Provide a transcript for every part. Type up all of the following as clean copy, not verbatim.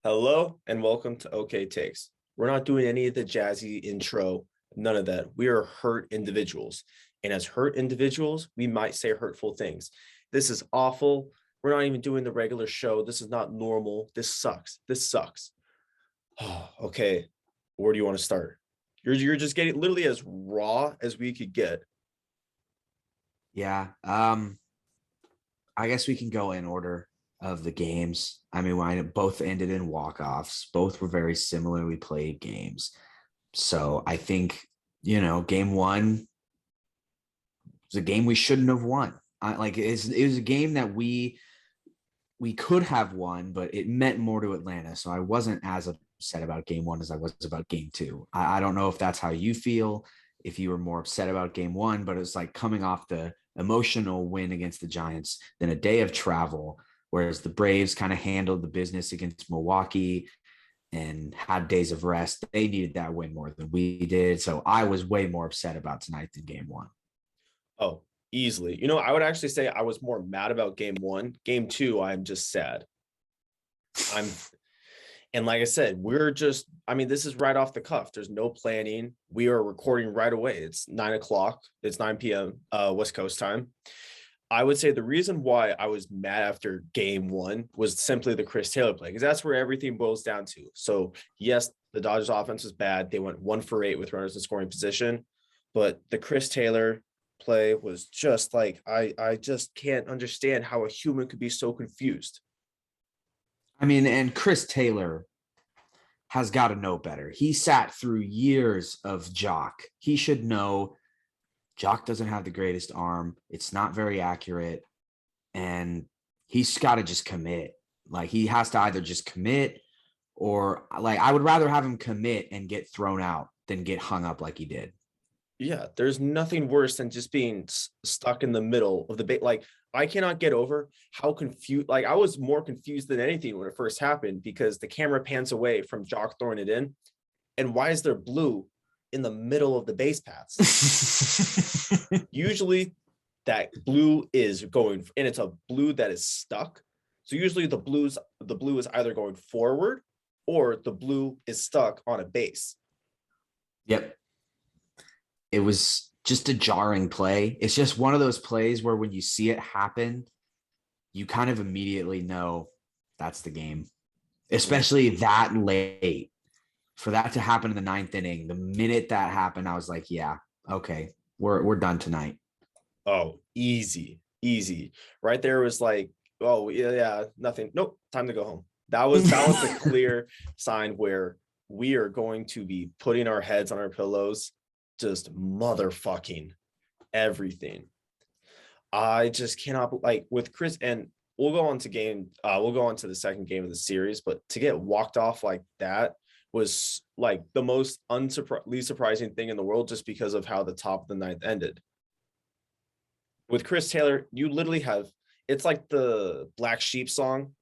Hello and welcome to OK Takes. We're not doing any of the jazzy intro, none of that. We are hurt individuals. And as hurt individuals, we might say hurtful things. This is awful. We're not even doing the regular show. This is not normal. This sucks. This sucks. Oh, okay. Where do you want to start? You're just getting literally as raw as we could get. Yeah. I guess we can go in order of the games. I mean, both ended in walk-offs. Both were very similarly played games. So I think, game one was a game we shouldn't have won. It was a game that we could have won, but it meant more to Atlanta. So I wasn't as upset about game one as I was about game two. I don't know if that's how you feel, if you were more upset about game one, but it's like coming off the emotional win against the Giants, then a day of travel, whereas the Braves kind of handled the business against Milwaukee and had days of rest. They needed that win more than we did. So I was way more upset about tonight than game one. Oh, easily. I would actually say I was more mad about game one. Game two, I'm just sad. And like I said, this is right off the cuff. There's no planning. We are recording right away. It's 9 o'clock. It's 9 p.m. West Coast time. I would say the reason why I was mad after game one was simply the Chris Taylor play, because that's where everything boils down to. So yes, the Dodgers offense was bad. They went 1 for 8 with runners in scoring position, but the Chris Taylor play was just like, I just can't understand how a human could be so confused. I mean, and Chris Taylor has got to know better. He sat through years of Jock. He should know Jock doesn't have the greatest arm. It's not very accurate. And he's got to just commit. Like, he has to either just commit or, like, I would rather have him commit and get thrown out than get hung up like he did. Yeah, there's nothing worse than just being stuck in the middle of the bait. Like, I cannot get over how confused. Like, I was more confused than anything when it first happened, because the camera pans away from Jock throwing it in, and why is there blue in the middle of the base paths? Usually, that blue is going, and it's a blue that is stuck. So usually the blue is either going forward or the blue is stuck on a base. Yep. It was just a jarring play. It's just one of those plays where when you see it happen, you kind of immediately know that's the game, especially that late. For that to happen in the ninth inning, the minute that happened, I was like, yeah, okay, we're done tonight. Oh, easy. Right there was like, oh yeah, nothing. Nope, time to go home. That was the clear sign where we are going to be putting our heads on our pillows, just motherfucking everything. I just cannot, like, with Chris, and we'll go on to the second game of the series, but to get walked off like that was like the most least surprising thing in the world, just because of how the top of the ninth ended. With Chris Taylor, you literally have, it's like the Black Sheep song,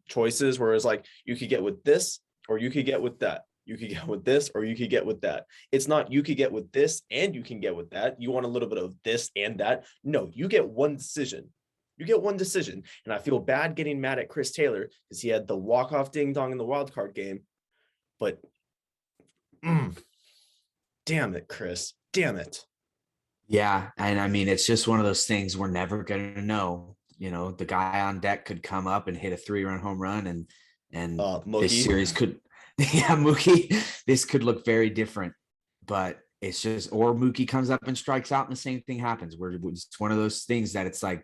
choices, where it's like, you could get with this or you could get with that. You could get with this or you could get with that. It's not you could get with this and you can get with that. You want a little bit of this and that. No, you get one decision. You get one decision. And I feel bad getting mad at Chris Taylor because he had the walk-off ding-dong in the wild card game. But damn it, Chris. Damn it. Yeah. And I mean, it's just one of those things we're never going to know. The guy on deck could come up and hit a 3-run home run and this series could, yeah, Mookie, this could look very different, but it's just, or Mookie comes up and strikes out and the same thing happens. It's one of those things that it's like,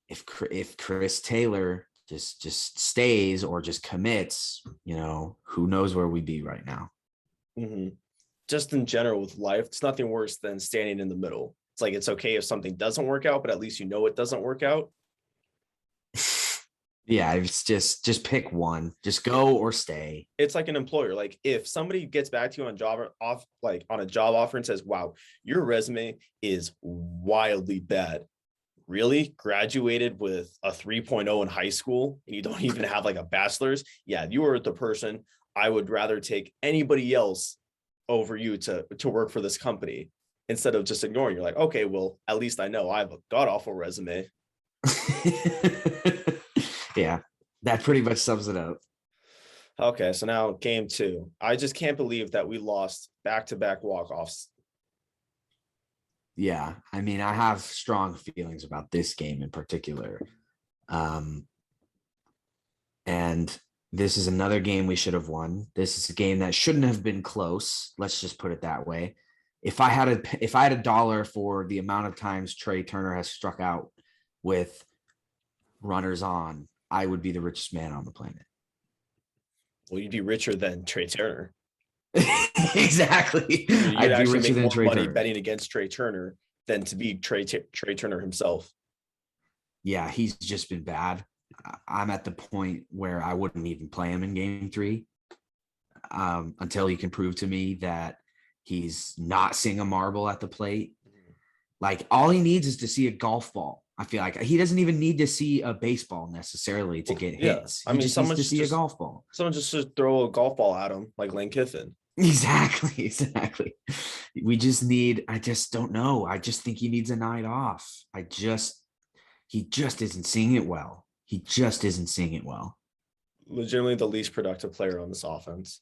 if Chris Taylor just stays or just commits, who knows where we'd be right now. Mm-hmm. Just in general with life, it's nothing worse than standing in the middle. It's like, it's okay if something doesn't work out, but at least it doesn't work out. Yeah, it's just pick one. Just go or stay. It's like an employer. Like, if somebody gets back to you on a job offer and says, wow, your resume is wildly bad. Really? Graduated with a 3.0 in high school and you don't even have like a bachelor's? Yeah, you are the person I would rather take anybody else over you to work for this company, instead of just ignoring. You're like, okay, well, at least I know I have a god awful resume. Yeah, That pretty much sums it up. Okay, so now game 2. I just can't believe that we lost back-to-back walk-offs. Yeah, I mean, I have strong feelings about this game in particular. And this is another game we should have won. This is a game that shouldn't have been close. Let's just put it that way. If I had a dollar for the amount of times Trey Turner has struck out with runners on, I would be the richest man on the planet. Well, you'd be richer than Trey Turner. Exactly. You'd I'd be actually richer make than more Trey money Turner. betting against Trey Turner than to be Trey Turner himself. Yeah, he's just been bad. I'm at the point where I wouldn't even play him in game 3 until he can prove to me that he's not seeing a marble at the plate. Like, all he needs is to see a golf ball. I feel like he doesn't even need to see a baseball necessarily to get hits. He just needs to see a golf ball. Someone just should throw a golf ball at him like Lane Kiffin. Exactly. We just need, I just don't know. I just think he needs a night off. He just isn't seeing it well. Legitimately the least productive player on this offense.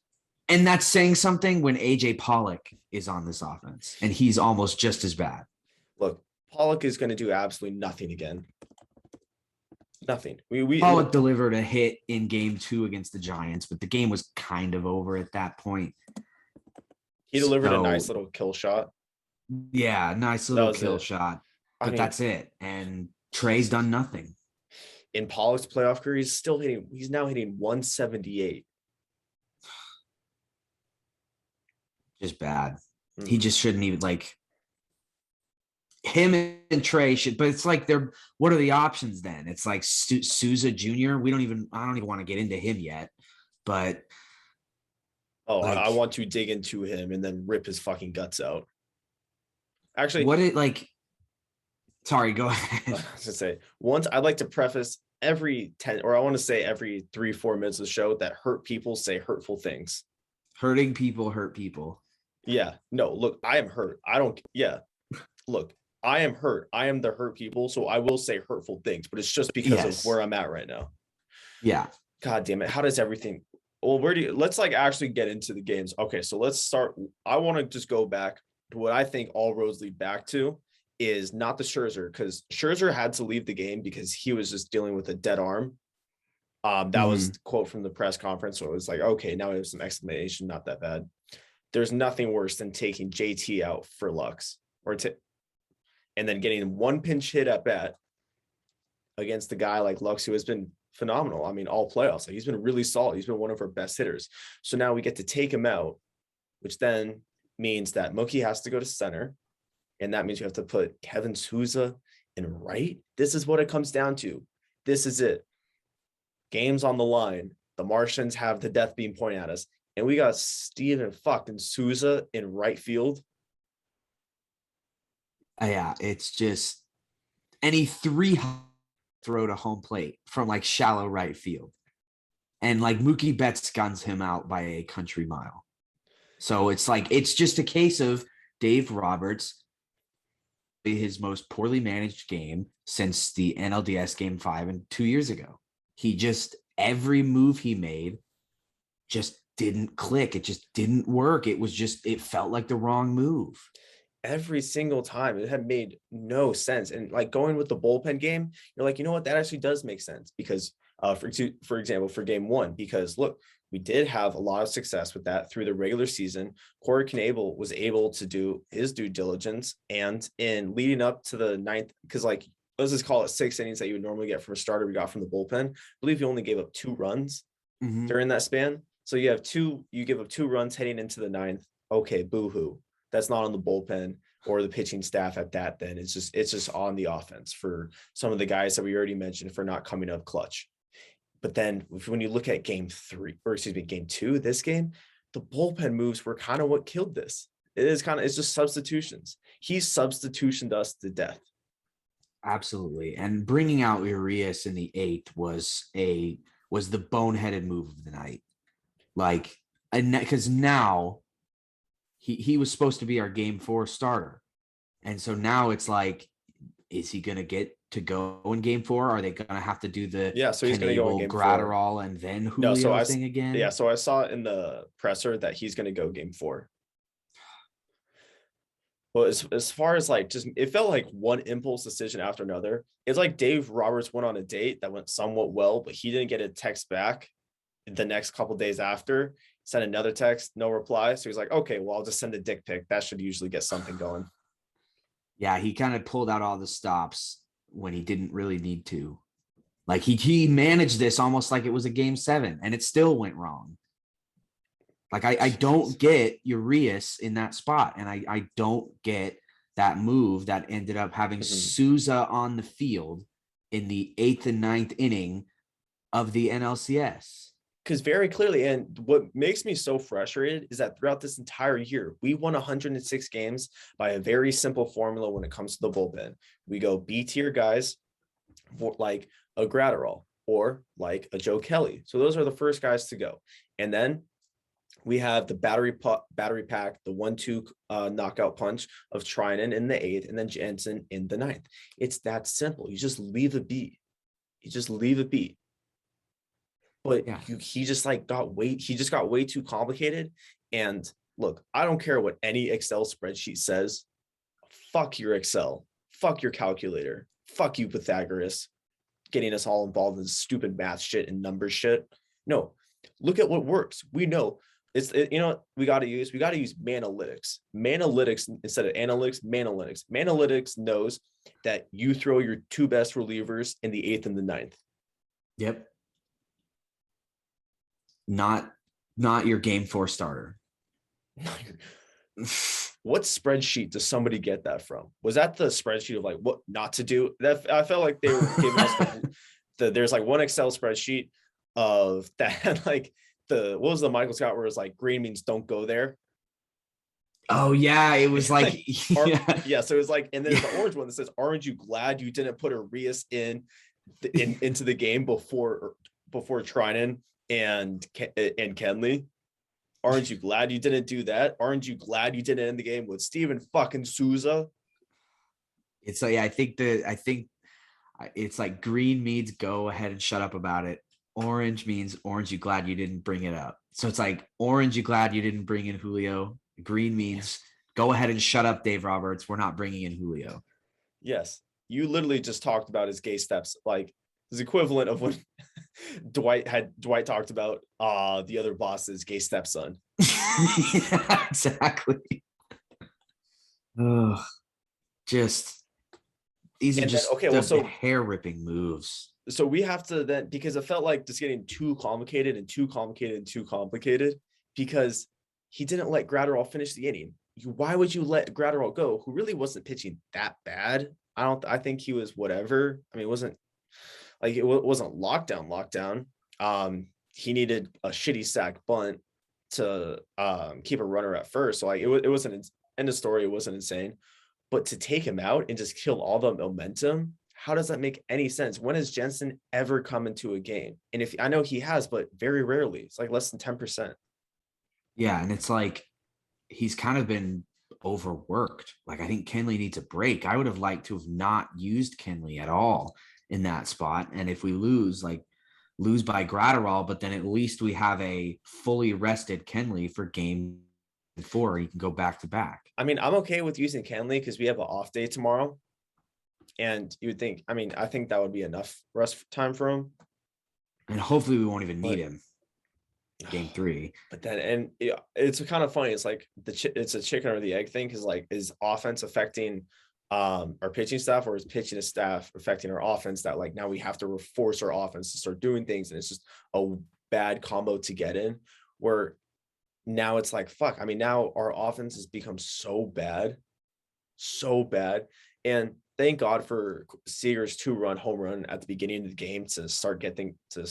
And that's saying something when AJ Pollock is on this offense and he's almost just as bad. Look, Pollock is going to do absolutely nothing again. Nothing. Pollock delivered a hit in game 2 against the Giants, but the game was kind of over at that point. He delivered a nice little kill shot. Yeah, nice little kill shot. But that's it. And Trey's done nothing. In Pollock's playoff career, he's now hitting 178. Just bad. Mm-hmm. He just shouldn't even, like, him and Trey should, but it's like what are the options then? It's like Souza Jr. I don't even want to get into him yet, but I want to dig into him and then rip his fucking guts out. Actually, sorry, go ahead. I was gonna say, I'd like to preface every 3-4 minutes of the show that hurt people say hurtful things. Hurting people hurt people. Yeah. No, look, I am hurt. Look, I am hurt. I am the hurt people. So I will say hurtful things, but it's just because of where I'm at right now. Yeah. God damn it. How does everything? Well, let's like actually get into the games. Okay. So let's start. I want to just go back to what I think all roads lead back to is not the Scherzer, because Scherzer had to leave the game because he was just dealing with a dead arm. That was the quote from the press conference. So it was like, okay, now we have some explanation. Not that bad. There's nothing worse than taking JT out for Lux and then getting one pinch hit at bat against the guy like Lux, who has been phenomenal. I mean, all playoffs. Like, he's been really solid. He's been one of our best hitters. So now we get to take him out, which then means that Mookie has to go to center. And that means you have to put Kevin Souza in right. This is what it comes down to. This is it. Game's on the line. The Martians have the death beam pointing at us. And we got Steven fucking Souza in right field. Yeah, it's just any 3 throw to home plate from like shallow right field. And like Mookie Betts guns him out by a country mile. So it's like, it's just a case of Dave Roberts, his most poorly managed game since the NLDS game 5 and 2 years ago. Every move he made just didn't click. It just didn't work. It felt like the wrong move. Every single time. It had made no sense. And like going with the bullpen game, you're like, you know what, that actually does make sense because for example, for game 1, because look, we did have a lot of success with that through the regular season. Corey Knebel was able to do his due diligence, and in leading up to the 9th, because like, let's just call it 6 innings that you would normally get from a starter, we got from the bullpen. I believe he only gave up 2 runs during that span. So you give up 2 runs heading into the 9th. Okay, boo-hoo. That's not on the bullpen or the pitching staff at that. Then it's just on the offense for some of the guys that we already mentioned for not coming up clutch. But then when you look at game 2, this game, the bullpen moves were kind of what killed this. It's just substitutions. He substitutioned us to death. Absolutely. And bringing out Urias in the 8th was the boneheaded move of the night. Like, because now he was supposed to be our game 4 starter. And so now it's like, is he going to get to go in game 4? Are they gonna have to do the Yeah, so he's going to go in Knable, game 4. Gratterall, and then No, so Julio thing again? so I saw in the presser that he's going to go game 4. Well, as far as like just it felt like one impulse decision after another. It's like Dave Roberts went on a date that went somewhat well, but he didn't get a text back the next couple days after. Sent another text, no reply. So he's like, okay, well, I'll just send a dick pic. That should usually get something going. Yeah, he kind of pulled out all the stops when he didn't really need to. Like he managed this almost like it was a game 7, and it still went wrong. Like I don't get Urias in that spot, and I don't get that move that ended up having Souza on the field in the 8th and 9th inning of the NLCS. Because very clearly, and what makes me so frustrated is that throughout this entire year, we won 106 games by a very simple formula when it comes to the bullpen. We go B tier guys like a Gratterall or like a Joe Kelly. So those are the first guys to go. And then we have the battery pack, the 1-2 knockout punch of Trinan in the 8th and then Jansen in the 9th. It's that simple. You just leave it be. But yeah, he just got way too complicated. And look, I don't care what any Excel spreadsheet says. Fuck your Excel. Fuck your calculator. Fuck you, Pythagoras, getting us all involved in stupid math shit and number shit. No, look at what works. We know we got to use Manalytics. Manalytics instead of analytics, Manalytics. Manalytics knows that you throw your 2 best relievers in the 8th and the 9th. Yep. Not your game 4 starter. What spreadsheet does somebody get that from? Was that the spreadsheet of like what not to do? That I felt like they were giving us there's like one Excel spreadsheet of that, like what was the Michael Scott where it's like green means don't go there. Oh yeah, it was like yeah. So it was like, and then the orange one that says, "Aren't you glad you didn't put Urias into the game before Trinan and Kenley? Aren't you glad you didn't do that? Aren't you glad you didn't end the game with Steven fucking Souza?" It's like I think it's like green means go ahead and shut up about it. Orange means orange, you glad you didn't bring it up. So it's like orange, you glad you didn't bring in Julio. Green means go ahead and shut up, Dave Roberts. We're not bringing in Julio. Yes, you literally just talked about his gay steps, like his equivalent of when Dwight talked about the other boss's gay stepson. Yeah, exactly. Oh, just these are just hair ripping moves. So we have to then, because it felt like just getting too complicated because he didn't let Gratterall finish the inning. Why would you let Gratterall go, who really wasn't pitching that bad? I think he was whatever. I mean, it wasn't lockdown. He needed a shitty sack bunt to keep a runner at first. So like it wasn't end of story. It wasn't insane, but to take him out and just kill all the momentum, how does that make any sense? When has Jensen ever come into a game? And if I know he has, but very rarely. It's like less than 10%. Yeah, and it's like he's kind of been overworked. Like I think Kenley needs a break. I would have liked to have not used Kenley at all in that spot. And if we lose by Gratterall, but then at least we have a fully rested Kenley for game 4. He can go back to back. I mean, I'm okay with using Kenley because we have an off day tomorrow. And you would think, I think that would be enough rest time for him. And hopefully we won't even need him game 3. But then, and it's kind of funny. It's like it's a chicken or the egg thing. Cause like, is offense affecting our pitching staff, or is pitching staff affecting our offense that like now we have to force our offense to start doing things. And it's just a bad combo to get in where now it's like, fuck. I mean, now our offense has become so bad. And thank God for Seager's 2-run home run at the beginning of the game to start getting to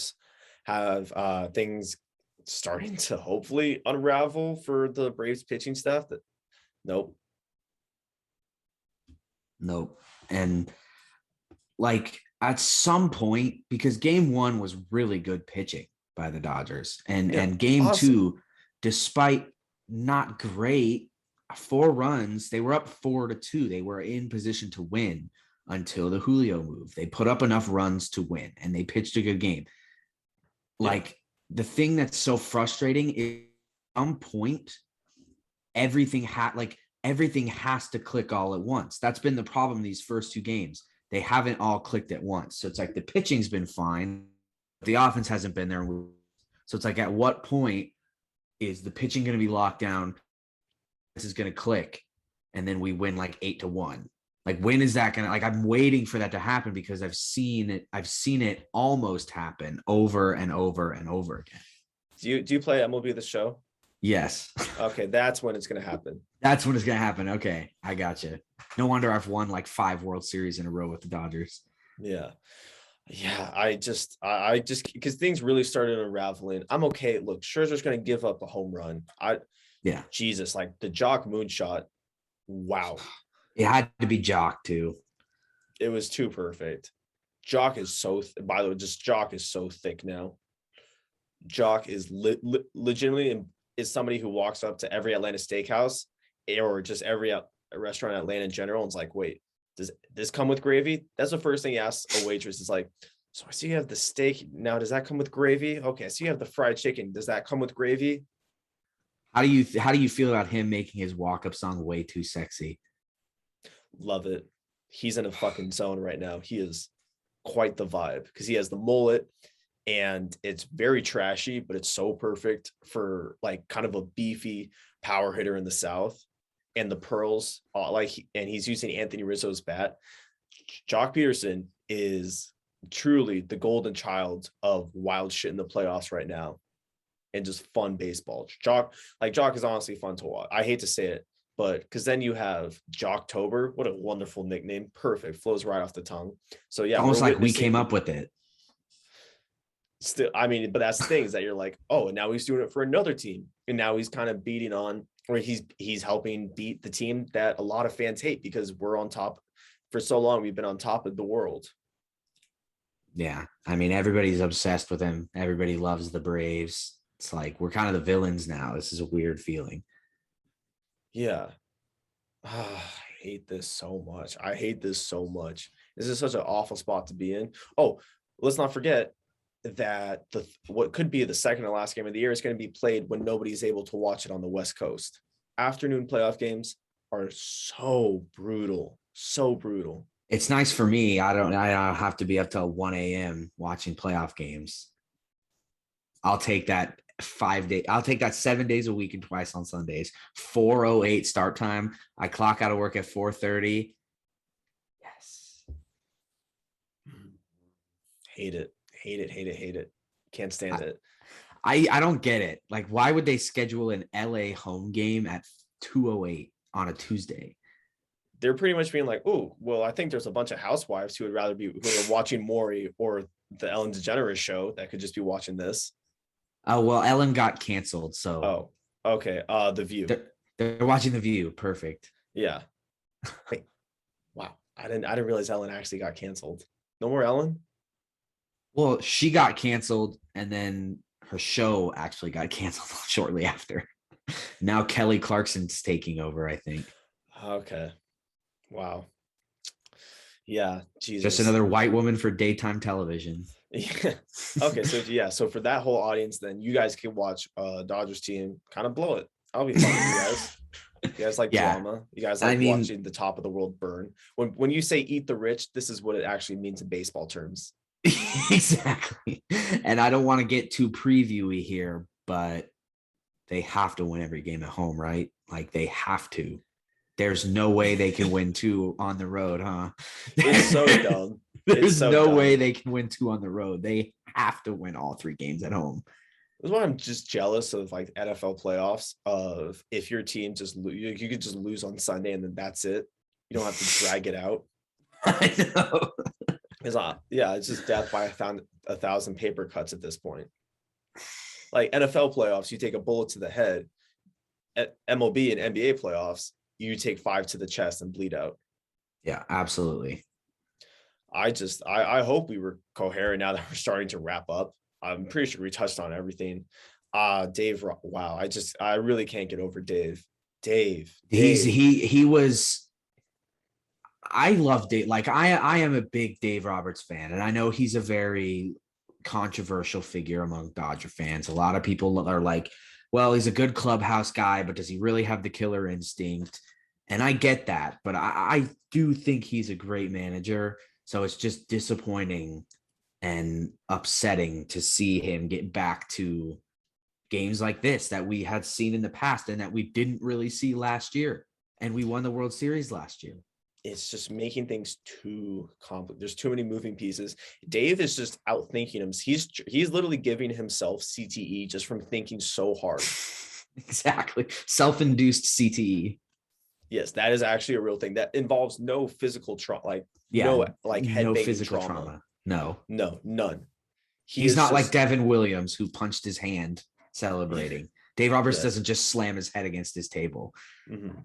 have things starting to hopefully unravel for the Braves pitching staff. Nope. And like at some point, because game 1 was really good pitching by the Dodgers, and game awesome. 2, despite not great, 4 runs, they were up 4-2. They were in position to win until the Julio move. They put up enough runs to win, and they pitched a good game. Like, the thing that's so frustrating is at some point, everything has to click all at once. That's been the problem these first two games. They haven't all clicked at once. So it's like the pitching's been fine, but the offense hasn't been there. So it's like, at what point is the pitching going to be locked down? This is going to click, and then we win like 8-1. Like, when is that going to, like, I'm waiting for that to happen because I've seen it almost happen over and over and over again. Do you play MLB The Show? Yes. Okay, that's when it's going to happen. That's when it's going to happen. Okay, I got you. No wonder I've won like 5 World Series in a row with the Dodgers. Yeah. I just because things really started unraveling. I'm okay. Look, Scherzer's going to give up a home run. Jesus, like the Jock moonshot. Wow. It had to be Jock too. It was too perfect. Jock is so, by the way, just Jock is so thick now. Jock is legitimately is somebody who walks up to every Atlanta steakhouse or just every restaurant in Atlanta in general and is like, wait, does this come with gravy? That's the first thing he asks a waitress. Is like, so I see you have the steak. Now, does that come with gravy? Okay, so you have the fried chicken. Does that come with gravy? How do you feel about him making his walk-up song way too sexy? Love it. He's in a fucking zone right now. He is quite the vibe because he has the mullet and it's very trashy, but it's so perfect for like kind of a beefy power hitter in the South. And the pearls, and he's using Anthony Rizzo's bat. Jock Peterson is truly the golden child of wild shit in the playoffs right now, and just fun baseball. Jock is honestly fun to watch. I hate to say it, but because then you have Jocktober. What a wonderful nickname! Perfect, flows right off the tongue. So yeah, almost like we came up with it. Still, I mean, but that's the thing is that you're like, oh, and now he's doing it for another team, and now he's kind of beating on. Or he's helping beat the team that a lot of fans hate because we're on top for so long. We've been on top of the world. Yeah. I mean, everybody's obsessed with him. Everybody loves the Braves. It's like, we're kind of the villains now. This is a weird feeling. Yeah. I hate this so much. This is such an awful spot to be in. Oh, let's not forget that what could be the second to last game of the year is going to be played when nobody's able to watch it on the West Coast. Afternoon playoff games are so brutal. It's nice for me. I don't have to be up till 1 a.m. watching playoff games. I'll take that 5 days. I'll take that 7 days a week and twice on Sundays. 4:08 start time. I clock out of work at 4:30. Yes. Hate it. Can't stand it. I don't get it. Like, why would they schedule an LA home game at 2:08 on a Tuesday? They're pretty much being like, oh, well, I think there's a bunch of housewives who would rather be watching Maury or the Ellen DeGeneres show that could just be watching this. Oh, well, Ellen got canceled, so. Oh, okay. The View. They're watching The View. Perfect. Yeah. Wait, wow. I didn't realize Ellen actually got canceled. No more Ellen? Well, she got canceled, and then her show actually got canceled shortly after. Now Kelly Clarkson's taking over, I think. Okay. Wow. Yeah. Jesus. Just another white woman for daytime television. Yeah. Okay. So for that whole audience, then you guys can watch Dodgers team kind of blow it. I'll be fun with you guys. You guys like drama. You guys like watching the top of the world burn. When you say eat the rich, this is what it actually means in baseball terms. Exactly. And I don't want to get too previewy here, but they have to win every game at home, right? Like, they have to. There's no way they can win 2 on the road, huh? It's so dumb. There's no way they can win 2 on the road. They have to win all 3 games at home. That's why I'm just jealous of like NFL playoffs. Of if your team just you could just lose on Sunday and then that's it. You don't have to drag it out. I know. It's just death by 1,000 paper cuts at this point. Like NFL playoffs, you take a bullet to the head. At MLB and NBA playoffs, you take 5 to the chest and bleed out. Yeah, absolutely. I hope we were coherent now that we're starting to wrap up. I'm pretty sure we touched on everything. Dave, wow, I really can't get over Dave. Dave. He was I love Dave. Like I am a big Dave Roberts fan, and I know he's a very controversial figure among Dodger fans. A lot of people are like, well, he's a good clubhouse guy, but does he really have the killer instinct? And I get that, but I do think he's a great manager. So it's just disappointing and upsetting to see him get back to games like this that we had seen in the past and that we didn't really see last year. And we won the World Series last year. It's just making things too complex. There's too many moving pieces. Dave is just out thinking him. He's literally giving himself CTE just from thinking so hard. Exactly. Self-induced CTE. Yes, that is actually a real thing that involves no physical trauma, like Yeah, no like head no banging physical trauma. No. No, none. He's not like Devin Williams who punched his hand celebrating. Dave Roberts doesn't just slam his head against his table. Mm-hmm.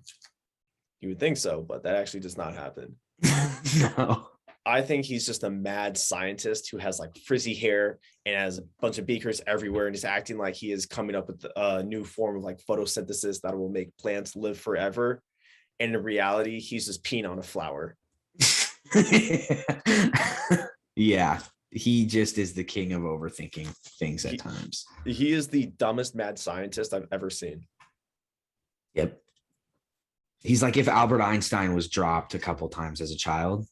You would think so, but that actually does not happen. No. I think he's just a mad scientist who has like frizzy hair and has a bunch of beakers everywhere and is acting like he is coming up with a new form of like photosynthesis that will make plants live forever. And in reality, he's just peeing on a flower. Yeah, he just is the king of overthinking things at times. He is the dumbest mad scientist I've ever seen. Yep. He's like if Albert Einstein was dropped a couple times as a child.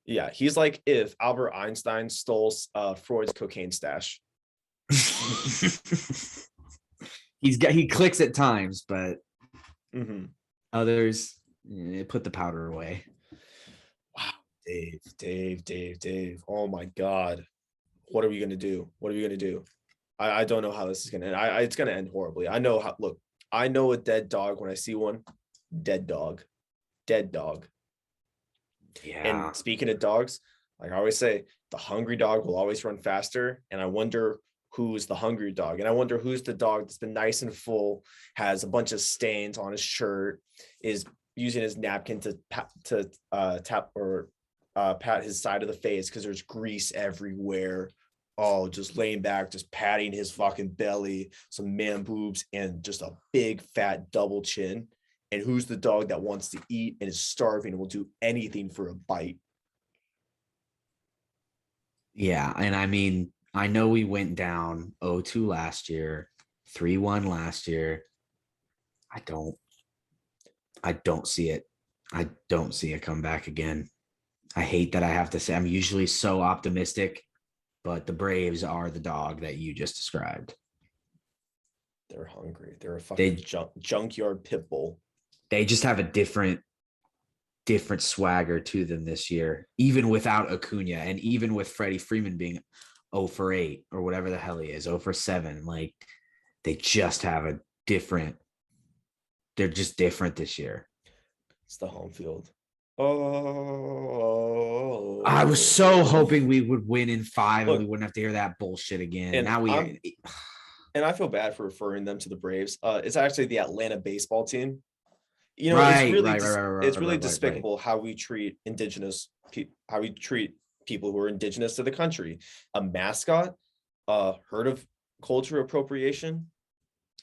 Yeah, he's like if Albert Einstein stole Freud's cocaine stash. He clicks at times, but mm-hmm. Others put the powder away. Wow, Dave. Oh my God. What are we gonna do? I don't know how this is gonna end. It's gonna end horribly. I know how. Look, I know a dead dog when I see one. Dead dog. Yeah. And speaking of dogs, like I always say, the hungry dog will always run faster. And I wonder who's the hungry dog. And I wonder who's the dog that's been nice and full, has a bunch of stains on his shirt, is using his napkin to tap or pat his side of the face because there's grease everywhere. Oh, just laying back, just patting his fucking belly, some man boobs, and just a big fat double chin. And who's the dog that wants to eat and is starving and will do anything for a bite? Yeah. And I mean, I know we went down 0-2 last year, 3-1 last year. I don't see it. I don't see a comeback again. I hate that I have to say I'm usually so optimistic, but the Braves are the dog that you just described. They're hungry. They're a fucking junkyard pit bull. They just have a different swagger to them this year, even without Acuna and even with Freddie Freeman being 0 for 8 or whatever the hell he is, 0 for 7. Like they just have a different, they're just different this year. It's the home field. Oh, I was so hoping we would win in 5 and we wouldn't have to hear that bullshit again. And now and I feel bad for referring them to the Braves. It's actually the Atlanta baseball team. You know, it's really despicable how we treat people who are indigenous to the country. A mascot, heard of culture appropriation?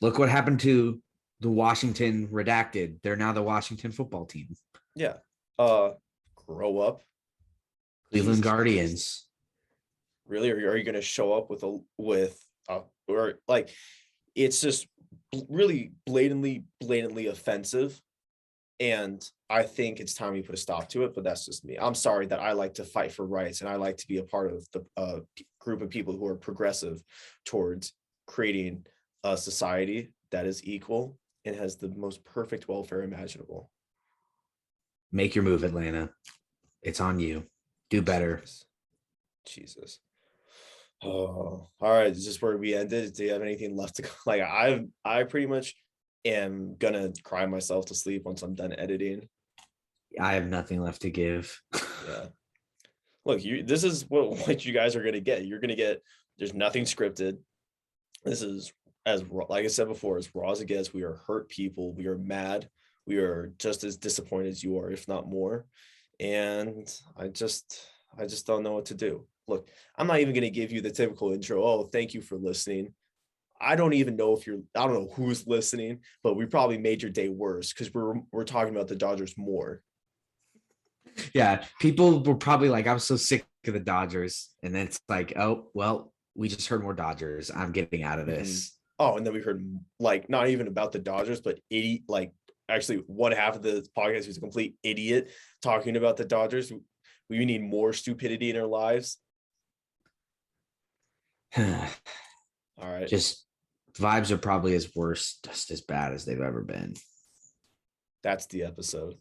Look what happened to the Washington Redacted. They're now the Washington football team. Yeah. Grow up. Cleveland Guardians. Really? Are you going to show up or like, it's just really blatantly offensive. And I think it's time we put a stop to it, but that's just me. I'm sorry that I like to fight for rights and I like to be a part of the group of people who are progressive towards creating a society that is equal and has the most perfect welfare imaginable. Make your move, Atlanta. It's on you. Do better. Jesus. Oh, all right. Is this where we ended? Do you have anything left to go? Like I pretty much am gonna cry myself to sleep once I'm done editing. I have nothing left to give. Yeah. Look, this is what you guys are gonna get. You're gonna get. There's nothing scripted. This is like I said before, as raw as it gets. We are hurt people. We are mad. We are just as disappointed as you are, if not more. And I just don't know what to do. Look, I'm not even gonna give you the typical intro. Oh, thank you for listening. I don't even know I don't know who's listening, but we probably made your day worse because we're talking about the Dodgers more. Yeah, people were probably like, I'm so sick of the Dodgers. And then it's like, oh, well, we just heard more Dodgers. I'm getting out of Mhm. this. Oh, and then we heard like not even about the Dodgers, but idiot. Like actually, one half of the podcast was a complete idiot talking about the Dodgers. We need more stupidity in our lives. All right, Just vibes are probably as worse, just as bad as they've ever been. that's the episode.